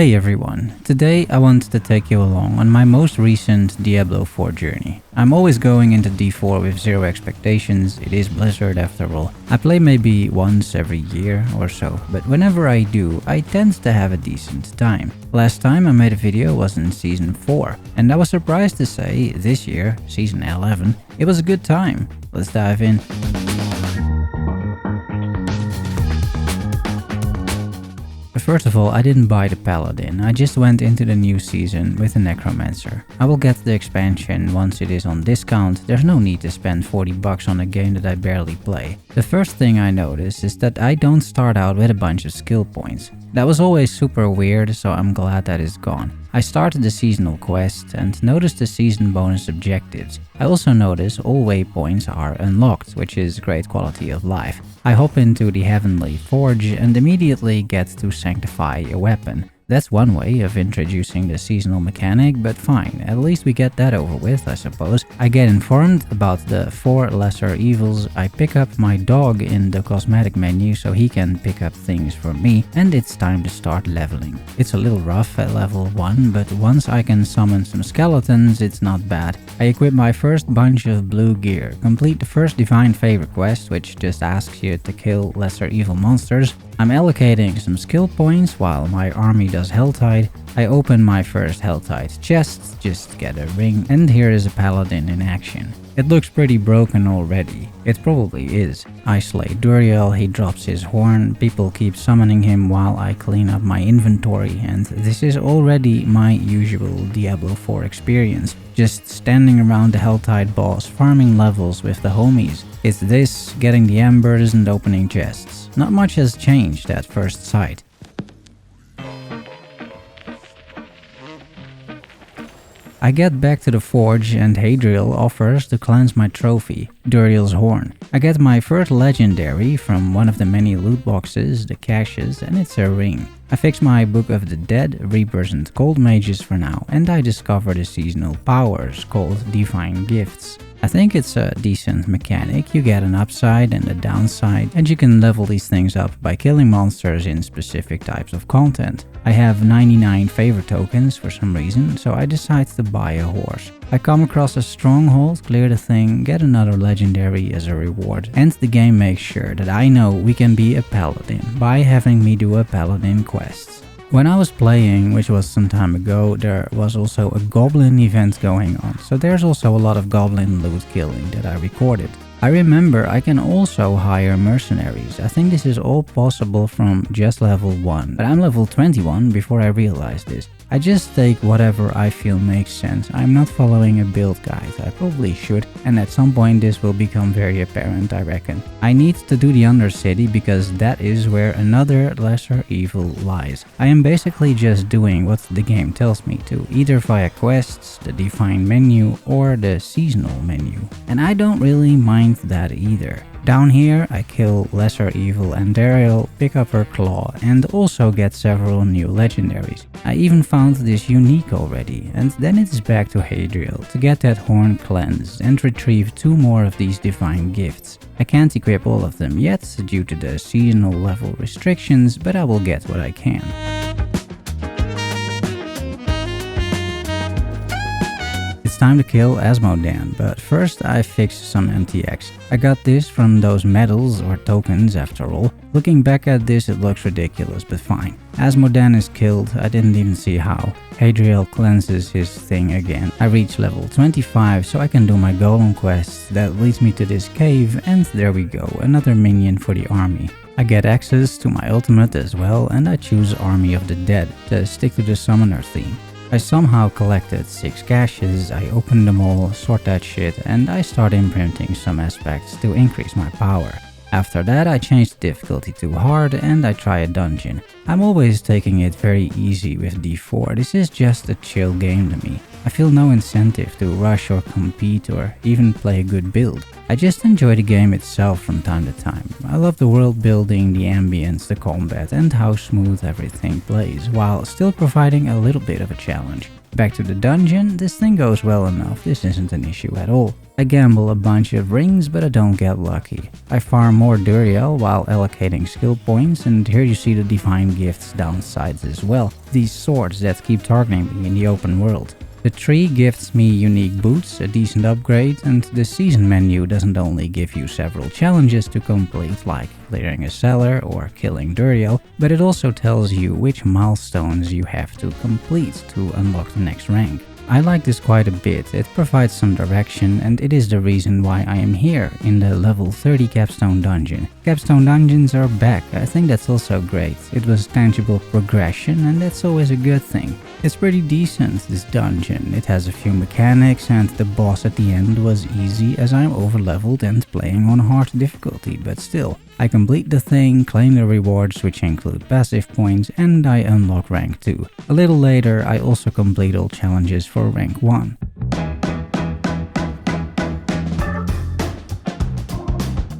Hey everyone, today I wanted to take you along on my most recent Diablo 4 journey. I'm always going into D4 with zero expectations, it is Blizzard after all. I play maybe once every year or so, but whenever I do, I tend to have a decent time. Last time I made a video was in Season 4, and I was surprised to say this year, Season 11, it was a good time. Let's dive in. First of all, I didn't buy the Paladin, I just went into the new season with the Necromancer. I will get the expansion once it is on discount, there's no need to spend 40 bucks on a game that I barely play. The first thing I noticed is that I don't start out with a bunch of skill points. That was always super weird, so I'm glad that is gone. I started the seasonal quest and noticed the season bonus objectives. I also noticed all waypoints are unlocked, which is great quality of life. I hop into the Heavenly Forge and immediately get to sanctify a weapon. That's one way of introducing the seasonal mechanic, but fine, at least we get that over with, I suppose. I get informed about the 4 lesser evils, I pick up my dog in the cosmetic menu so he can pick up things for me, and it's time to start leveling. It's a little rough at level 1, but once I can summon some skeletons, it's not bad. I equip my first bunch of blue gear, complete the first Divine Favor quest, which just asks you to kill lesser evil monsters. I'm allocating some skill points while my army does Helltide. I open my first Helltide chest, just get a ring, and here is a paladin in action. It looks pretty broken already. It probably is. I slay Duriel, he drops his horn, people keep summoning him while I clean up my inventory, and this is already my usual Diablo 4 experience. Just standing around the Helltide boss, farming levels with the homies. It's this, getting the embers and opening chests. Not much has changed at first sight. I get back to the forge and Horadric offers to cleanse my trophy, Duriel's horn. I get my first legendary from one of the many loot boxes, the caches, and it's a ring. I fix my Book of the Dead, Reapers and Cold Mages for now, and I discover the seasonal powers called Divine Gifts. I think it's a decent mechanic, you get an upside and a downside, and you can level these things up by killing monsters in specific types of content. I have 99 favor tokens for some reason, so I decide to buy a horse. I come across a stronghold, clear the thing, get another legendary as a reward, and the game makes sure that I know we can be a paladin by having me do a paladin quest. When I was playing, which was some time ago, there was also a goblin event going on, so there's also a lot of goblin loot killing that I recorded. I remember I can also hire mercenaries. I think this is all possible from just level 1, but I'm level 21 before I realized this. I just take whatever I feel makes sense. I'm not following a build guide, I probably should, and at some point this will become very apparent, I reckon. I need to do the Undercity because that is where another lesser evil lies. I am basically just doing what the game tells me to, either via quests, the Divine menu, or the seasonal menu. And I don't really mind that either. Down here I kill lesser evil Andariel, pick up her claw, and also get several new legendaries. I even found this unique already, and then it is back to Horadric to get that horn cleansed and retrieve 2 more of these divine gifts. I can't equip all of them yet due to the seasonal level restrictions, but I will get what I can. It's time to kill Azmodan, but first I fix some MTX. I got this from those medals or tokens after all. Looking back at this it looks ridiculous, but fine. Azmodan is killed, I didn't even see how. Horadric cleanses his thing again. I reach level 25 so I can do my golem quest that leads me to this cave, and there we go, another minion for the army. I get access to my ultimate as well, and I choose Army of the Dead to stick to the summoner theme. I somehow collected 6 caches, I open them all, sort that shit, and I start imprinting some aspects to increase my power. After that I change the difficulty to hard and I try a dungeon. I'm always taking it very easy with D4, this is just a chill game to me. I feel no incentive to rush or compete or even play a good build. I just enjoy the game itself from time to time. I love the world building, the ambience, the combat and how smooth everything plays, while still providing a little bit of a challenge. Back to the dungeon, this thing goes well enough, this isn't an issue at all. I gamble a bunch of rings, but I don't get lucky. I farm more Duriel while allocating skill points, and here you see the divine gifts downsides as well. These swords that keep targeting me in the open world. The tree gifts me unique boots, a decent upgrade, and the season menu doesn't only give you several challenges to complete, like clearing a cellar or killing Duriel, but it also tells you which milestones you have to complete to unlock the next rank. I like this quite a bit, it provides some direction, and it is the reason why I am here in the level 30 capstone dungeon. Capstone dungeons are back, I think that's also great. It was tangible progression, and that's always a good thing. It's pretty decent, this dungeon. It has a few mechanics, and the boss at the end was easy as I'm overleveled and playing on hard difficulty, but still. I complete the thing, claim the rewards which include passive points, and I unlock rank 2. A little later I also complete all challenges for rank 1.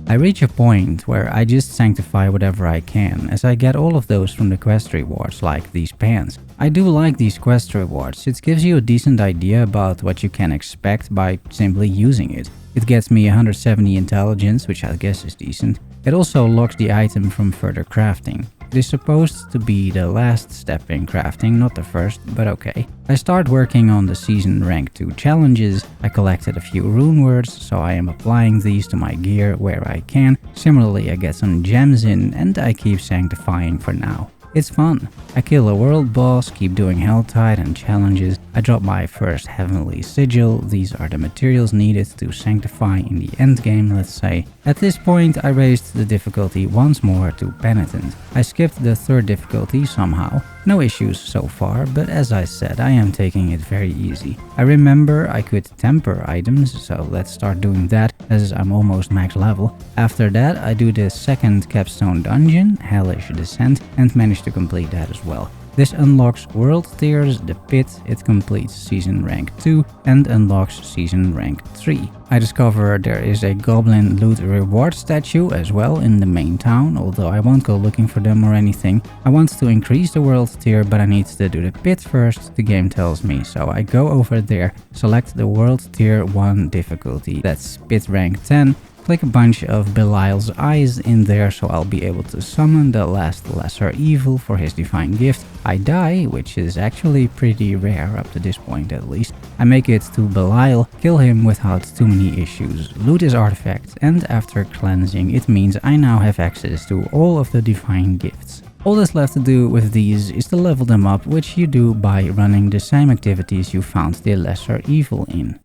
I reach a point where I just sanctify whatever I can, as I get all of those from the quest rewards, like these pants. I do like these quest rewards, it gives you a decent idea about what you can expect by simply using it. It gets me 170 intelligence, which I guess is decent. It also locks the item from further crafting. It is supposed to be the last step in crafting, not the first, but okay. I start working on the season rank 2 challenges. I collected a few rune words, so I am applying these to my gear where I can. Similarly, I get some gems in, and I keep sanctifying for now. It's fun. I kill a world boss, keep doing Helltide and challenges. I drop my first heavenly sigil. These are the materials needed to sanctify in the endgame, let's say. At this point I raised the difficulty once more to penitent. I skipped the third difficulty somehow. No issues so far, but as I said, I am taking it very easy. I remember I could temper items, so let's start doing that as I'm almost max level. After that I do the second capstone dungeon, Hellish Descent, and manage to complete that as well. This unlocks World Tiers, the Pit, it completes Season Rank 2 and unlocks Season Rank 3. I discover there is a Goblin Loot Reward statue as well in the main town, although I won't go looking for them or anything. I want to increase the World Tier, but I need to do the Pit first, the game tells me, so I go over there, select the World Tier 1 difficulty, that's Pit Rank 10. Click a bunch of Belial's eyes in there so I'll be able to summon the last lesser evil for his divine gift. I die, which is actually pretty rare up to this point at least. I make it to Belial, kill him without too many issues, loot his artifact, and after cleansing it means I now have access to all of the divine gifts. All that's left to do with these is to level them up, which you do by running the same activities you found the lesser evil in.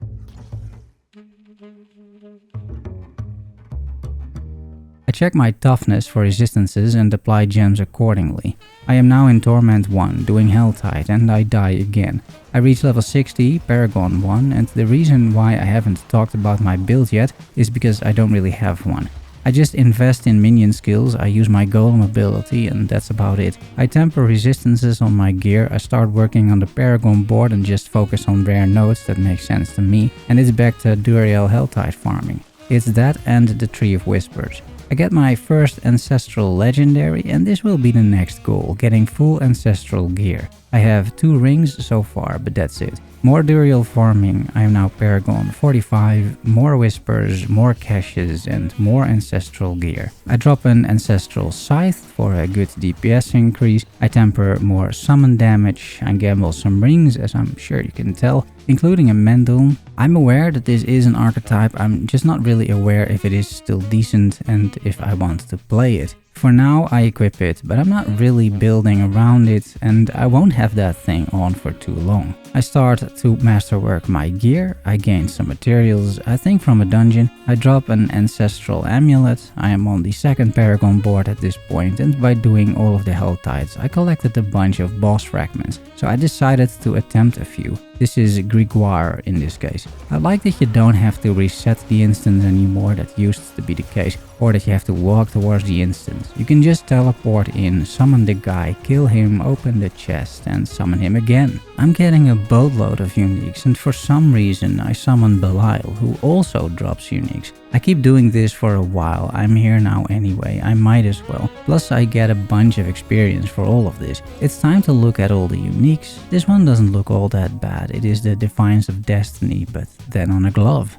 I check my toughness for resistances and apply gems accordingly. I am now in Torment I, doing Helltide, and I die again. I reach level 60, Paragon 1, and the reason why I haven't talked about my build yet is because I don't really have one. I just invest in minion skills, I use my golem ability, and that's about it. I temper resistances on my gear, I start working on the Paragon board and just focus on rare nodes that make sense to me, and it's back to Duriel Helltide farming. It's that and the Tree of Whispers. I get my first Ancestral Legendary, and this will be the next goal, getting full Ancestral gear. I have 2 rings so far, but that's it. More Duriel farming, I am now Paragon 45, more Whispers, more caches, and more Ancestral gear. I drop an Ancestral Scythe for a good DPS increase, I temper more summon damage, I gamble some rings as I'm sure you can tell, including a Mendel. I'm aware that this is an archetype, I'm just not really aware if it is still decent and if I want to play it. For now I equip it, but I'm not really building around it and I won't have that thing on for too long. I start to masterwork my gear, I gain some materials, I think from a dungeon, I drop an Ancestral Amulet, I am on the second Paragon board at this point, and by doing all of the Helltides I collected a bunch of boss fragments, so I decided to attempt a few. This is Grégoire in this case. I like that you don't have to reset the instance anymore, that used to be the case, or that you have to walk towards the instance. You can just teleport in, summon the guy, kill him, open the chest and summon him again. I'm getting a boatload of uniques, and for some reason I summon Belial, who also drops uniques. I keep doing this for a while, I'm here now anyway, I might as well. Plus I get a bunch of experience for all of this. It's time to look at all the uniques. This one doesn't look all that bad, it is the Defiance of Destiny, but then on a glove.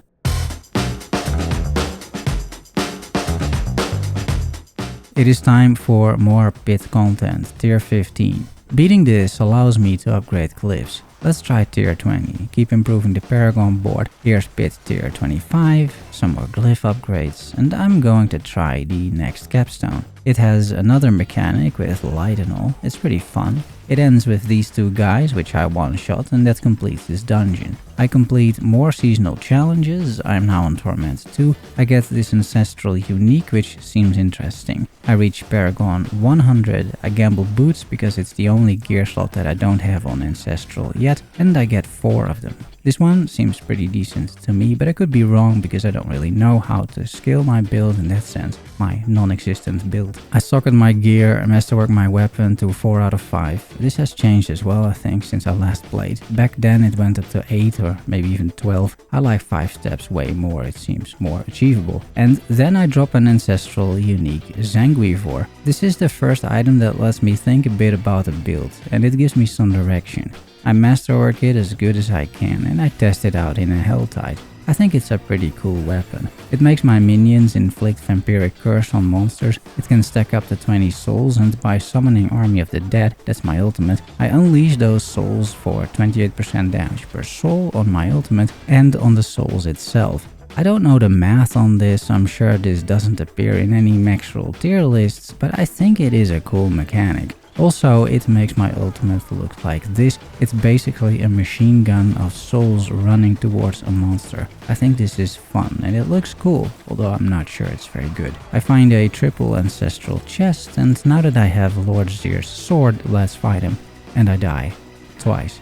It is time for more pit content, tier 15. Beating this allows me to upgrade glyphs. Let's try tier 20, keep improving the Paragon board. Here's pit tier 25, some more glyph upgrades, and I'm going to try the next capstone. It has another mechanic with light and all, it's pretty fun. It ends with these two guys, which I one-shot, and that completes this dungeon. I complete more seasonal challenges, I'm now on Torment II. I get this ancestral unique, which seems interesting. I reach Paragon 100, I gamble boots because it's the only gear slot that I don't have on ancestral yet, and I get 4 of them. This one seems pretty decent to me, but I could be wrong because I don't really know how to scale my build in that sense, my non-existent build. I socket my gear, masterwork my weapon to 4 out of 5. This has changed as well, I think, since I last played. Back then it went up to 8 or maybe even 12. I like 5 steps way more, it seems more achievable. And then I drop an ancestral unique Zanguivore. This is the first item that lets me think a bit about the build, and it gives me some direction. I masterwork it as good as I can, and I test it out in a Helltide. I think it's a pretty cool weapon. It makes my minions inflict vampiric curse on monsters, it can stack up to 20 souls, and by summoning Army of the Dead, that's my ultimate, I unleash those souls for 28% damage per soul on my ultimate and on the souls itself. I don't know the math on this, I'm sure this doesn't appear in any maxroll tier lists, but I think it is a cool mechanic. Also, it makes my ultimate look like this. It's basically a machine gun of souls running towards a monster. I think this is fun and it looks cool, although I'm not sure it's very good. I find a triple ancestral chest, and now that I have Lord Zir's sword, let's fight him. And I die. Twice.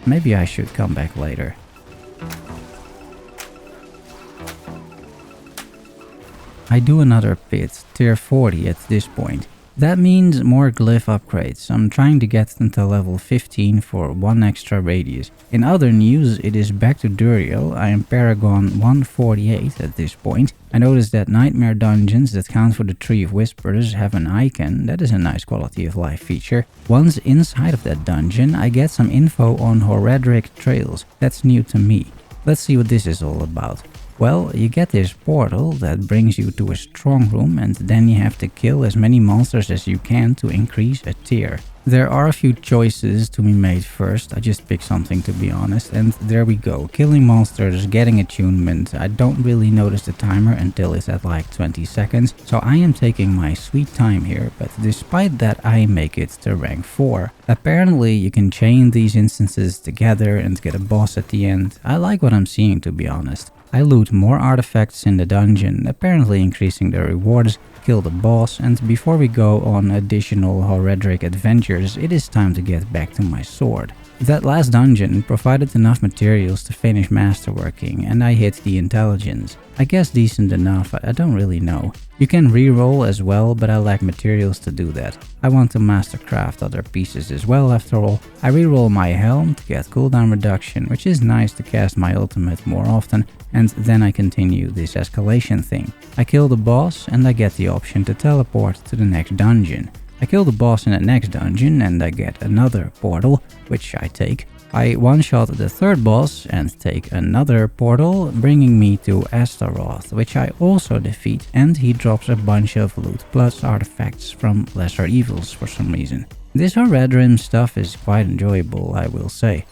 Maybe I should come back later. I do another pit, tier 40 at this point. That means more glyph upgrades. I'm trying to get into level 15 for 1 extra radius. In other news, it is back to Duriel. I am Paragon 148 at this point. I noticed that nightmare dungeons that count for the Tree of Whispers have an icon. That is a nice quality of life feature. Once inside of that dungeon, I get some info on Horadric Trails. That's new to me. Let's see what this is all about. Well, you get this portal that brings you to a strong room, and then you have to kill as many monsters as you can to increase a tier. There are a few choices to be made first, I just picked something to be honest, and there we go, killing monsters, getting attunement. I don't really notice the timer until it's at like 20 seconds, so I am taking my sweet time here, but despite that I make it to rank 4. Apparently you can chain these instances together and get a boss at the end. I like what I'm seeing, to be honest. I loot more artifacts in the dungeon, apparently increasing the rewards, kill the boss, and before we go on additional Horadric adventures, it is time to get back to my sword. That last dungeon provided enough materials to finish masterworking, and I hit the intelligence. I guess decent enough, I don't really know. You can reroll as well, but I lack materials to do that. I want to mastercraft other pieces as well after all. I reroll my helm to get cooldown reduction, which is nice to cast my ultimate more often, and then I continue this escalation thing. I kill the boss and I get the option to teleport to the next dungeon. I kill the boss in the next dungeon and I get another portal, which I take. I one-shot the third boss and take another portal, bringing me to Astaroth, which I also defeat, and he drops a bunch of loot plus artifacts from lesser evils for some reason. This Horadrim stuff is quite enjoyable, I will say.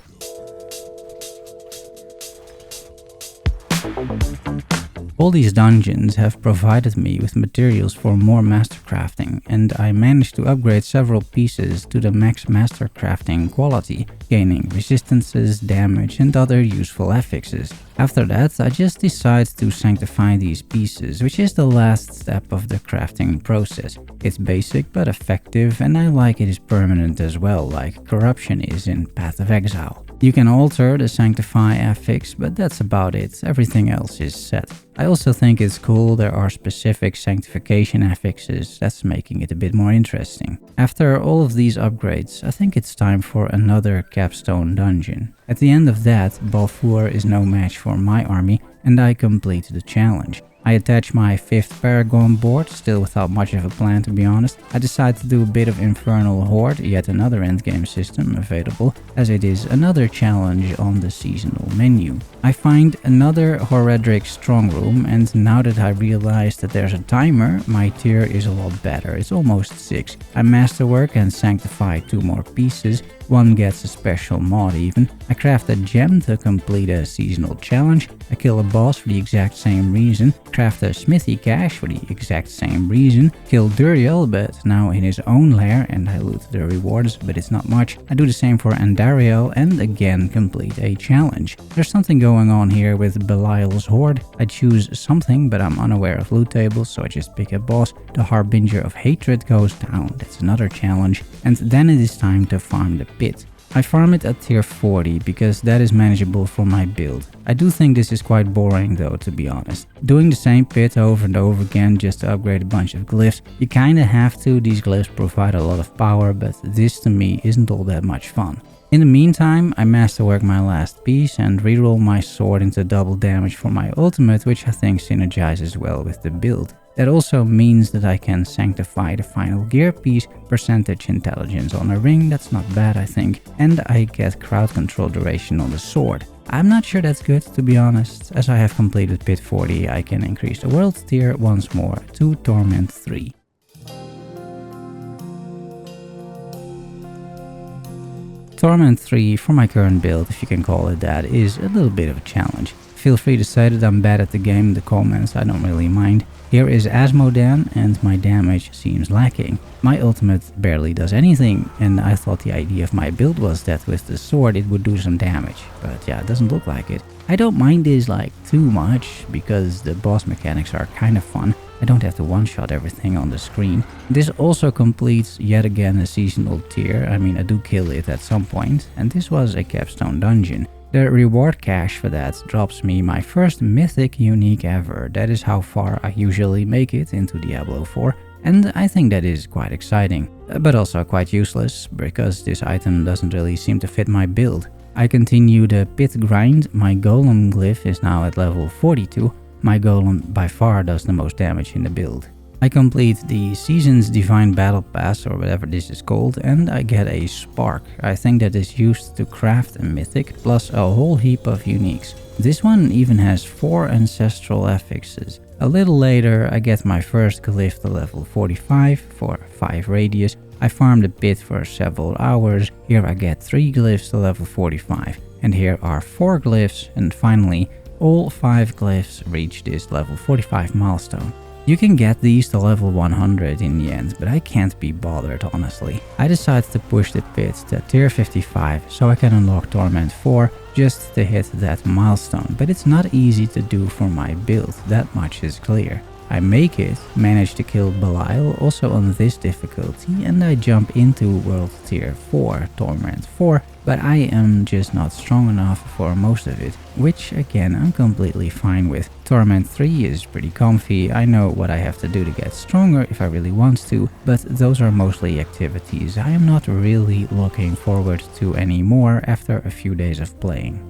All these dungeons have provided me with materials for more mastercrafting, and I managed to upgrade several pieces to the max mastercrafting quality, gaining resistances, damage, and other useful affixes. After that, I just decided to sanctify these pieces, which is the last step of the crafting process. It's basic but effective, and I like it is permanent as well, like corruption is in Path of Exile. You can alter the Sanctify affix, but that's about it, everything else is set. I also think it's cool there are specific sanctification affixes, that's making it a bit more interesting. After all of these upgrades, I think it's time for another capstone dungeon. At the end of that, Balfour is no match for my army, and I complete the challenge. I attach my 5th Paragon board, still without much of a plan to be honest. I decide to do a bit of Infernal Horde, yet another endgame system available, as it is another challenge on the seasonal menu. I find another Horadric strong room, and now that I realize that there's a timer, my tier is a lot better. It's almost 6. I masterwork and sanctify 2 more pieces. One gets a special mod even. I craft a gem to complete a seasonal challenge. I kill a boss for the exact same reason. Craft a smithy cache for the exact same reason. Kill Duriel, but now in his own lair, and I loot the rewards, but it's not much. I do the same for Andariel and again complete a challenge. There's something going on here with Belial's horde. I choose something, but I'm unaware of loot tables, so I just pick a boss. The Harbinger of Hatred goes down. That's another challenge. And then it is time to farm the pit. I farm it at tier 40 because that is manageable for my build. I do think this is quite boring though, to be honest. Doing the same pit over and over again just to upgrade a bunch of glyphs. You kinda have to, these glyphs provide a lot of power, but this to me isn't all that much fun. In the meantime, I masterwork my last piece and reroll my sword into double damage for my ultimate, which I think synergizes well with the build. That also means that I can sanctify the final gear piece, percentage intelligence on a ring, that's not bad I think, and I get crowd control duration on the sword. I'm not sure that's good to be honest. As I have completed pit 40, I can increase the world tier once more to Torment III. Torment 3, for my current build, if you can call it that, is a little bit of a challenge. Feel free to say that I'm bad at the game in the comments, I don't really mind. Here is Azmodan, and my damage seems lacking. My ultimate barely does anything, and I thought the idea of my build was that with the sword it would do some damage. But yeah, it doesn't look like it. I don't mind this like too much, because the boss mechanics are kind of fun. I don't have to one-shot everything on the screen. This also completes yet again a seasonal tier. I mean, I do kill it at some point, and this was a capstone dungeon. The reward cache for that drops me my first mythic unique ever. That is how far I usually make it into Diablo 4, and I think that is quite exciting. But also quite useless, because this item doesn't really seem to fit my build. I continue the pit grind. My golem glyph is now at level 42. My golem by far does the most damage in the build. I complete the Season's Divine Battle Pass, or whatever this is called, and I get a spark. I think that is used to craft a mythic, plus a whole heap of uniques. This one even has 4 ancestral affixes. A little later I get my first glyph to level 45 for 5 radius. I farm the pit for several hours. Here I get 3 glyphs to level 45. And here are 4 glyphs, and finally all 5 glyphs reach this level 45 milestone. You can get these to level 100 in the end, but I can't be bothered honestly. I decided to push the pit to tier 55 so I can unlock Torment IV just to hit that milestone, but it's not easy to do for my build, that much is clear. I make it, manage to kill Belial also on this difficulty, and I jump into World Tier 4, Torment 4, but I am just not strong enough for most of it, which again I'm completely fine with. Torment 3 is pretty comfy, I know what I have to do to get stronger if I really want to, but those are mostly activities I am not really looking forward to anymore after a few days of playing.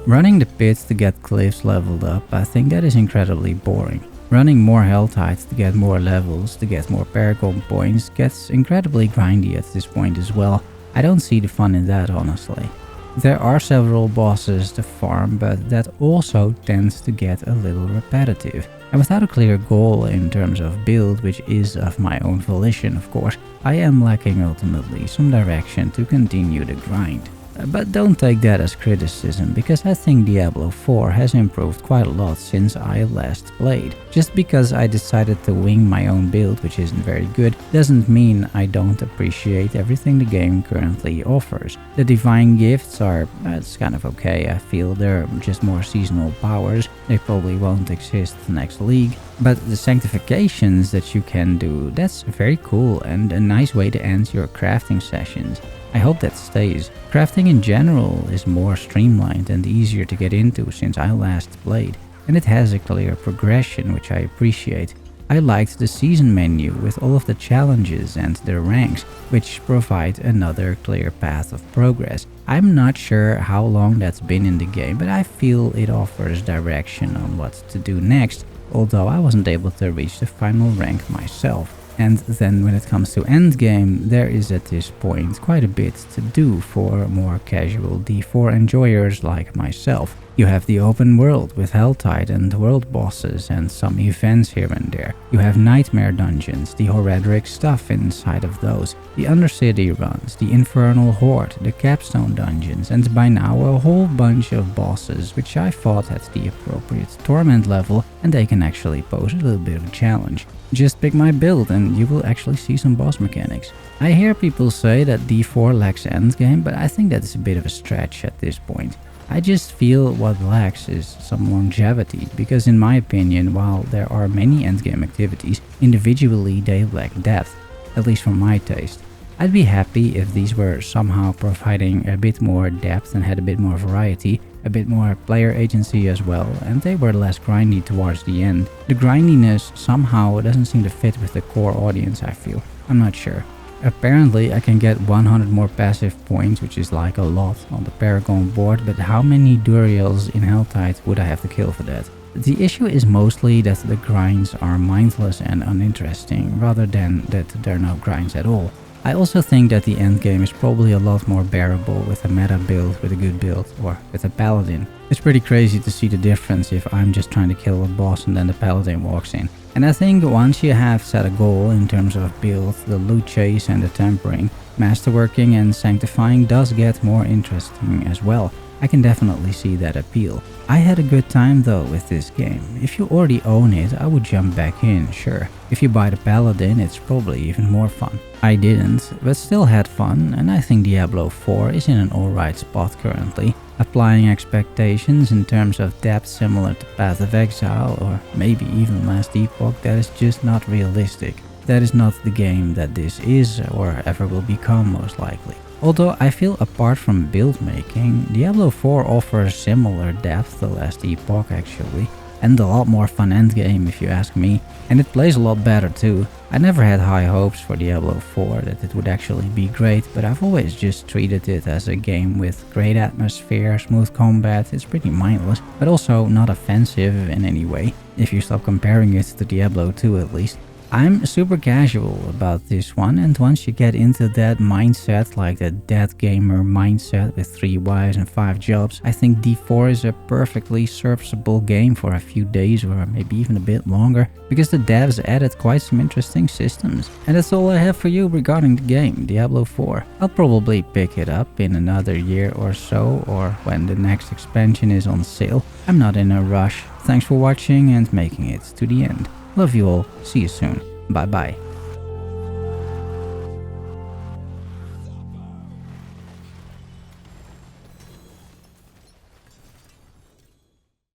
Running the pits to get cliffs leveled up, I think that is incredibly boring. Running more Helltides to get more levels, to get more Paragon points, gets incredibly grindy at this point as well. I don't see the fun in that honestly. There are several bosses to farm, but that also tends to get a little repetitive. And without a clear goal in terms of build, which is of my own volition of course, I am lacking ultimately some direction to continue the grind. But don't take that as criticism, because I think Diablo 4 has improved quite a lot since I last played. Just because I decided to wing my own build, which isn't very good, doesn't mean I don't appreciate everything the game currently offers. The divine gifts are, it's kind of okay, I feel they're just more seasonal powers, they probably won't exist next league. But the sanctifications that you can do, that's very cool and a nice way to end your crafting sessions. I hope that stays. Crafting in general is more streamlined and easier to get into since I last played, and it has a clear progression which I appreciate. I liked the season menu with all of the challenges and the ranks, which provide another clear path of progress. I'm not sure how long that's been in the game, but I feel it offers direction on what to do next, although I wasn't able to reach the final rank myself. And then when it comes to Endgame, there is at this point quite a bit to do for more casual D4 enjoyers like myself. You have the open world with Helltide and world bosses and some events here and there. You have nightmare dungeons, the Horadric stuff inside of those, the Undercity runs, the Infernal Horde, the Capstone dungeons, and by now a whole bunch of bosses which I fought at the appropriate Torment level, and they can actually pose a little bit of a challenge. Just pick my build and you will actually see some boss mechanics. I hear people say that D4 lacks endgame, but I think that is a bit of a stretch at this point. I just feel what lacks is some longevity, because in my opinion, while there are many endgame activities, individually they lack depth, at least for my taste. I'd be happy if these were somehow providing a bit more depth and had a bit more variety, a bit more player agency as well, and they were less grindy towards the end. The grindiness somehow doesn't seem to fit with the core audience, I feel. I'm not sure. Apparently I can get 100 more passive points, which is like a lot on the Paragon board, but how many Duriels in Helltide would I have to kill for that? The issue is mostly that the grinds are mindless and uninteresting, rather than that there are no grinds at all. I also think that the endgame is probably a lot more bearable with a meta build, with a good build, or with a paladin. It's pretty crazy to see the difference if I'm just trying to kill a boss and then the paladin walks in. And I think once you have set a goal in terms of build, the loot chase and the tempering, masterworking and sanctifying does get more interesting as well. I can definitely see that appeal. I had a good time though with this game. If you already own it, I would jump back in, sure. If you buy the Paladin, it's probably even more fun. I didn't, but still had fun, and I think Diablo 4 is in an alright spot currently. Applying expectations in terms of depth similar to Path of Exile, or maybe even Last Epoch, that is just not realistic. That is not the game that this is or ever will become, most likely. Although I feel apart from build making, Diablo 4 offers similar depth to Last Epoch actually, and a lot more fun endgame if you ask me, and it plays a lot better too. I never had high hopes for Diablo 4 that it would actually be great, but I've always just treated it as a game with great atmosphere, smooth combat. It's pretty mindless, but also not offensive in any way, if you stop comparing it to Diablo 2 at least. I'm super casual about this one, and once you get into that mindset, like the dead gamer mindset with 3 wives and 5 jobs, I think D4 is a perfectly serviceable game for a few days or maybe even a bit longer, because the devs added quite some interesting systems. And that's all I have for you regarding the game, Diablo 4. I'll probably pick it up in another year or so, or when the next expansion is on sale. I'm not in a rush. Thanks for watching and making it to the end. Love you all, see you soon, bye bye.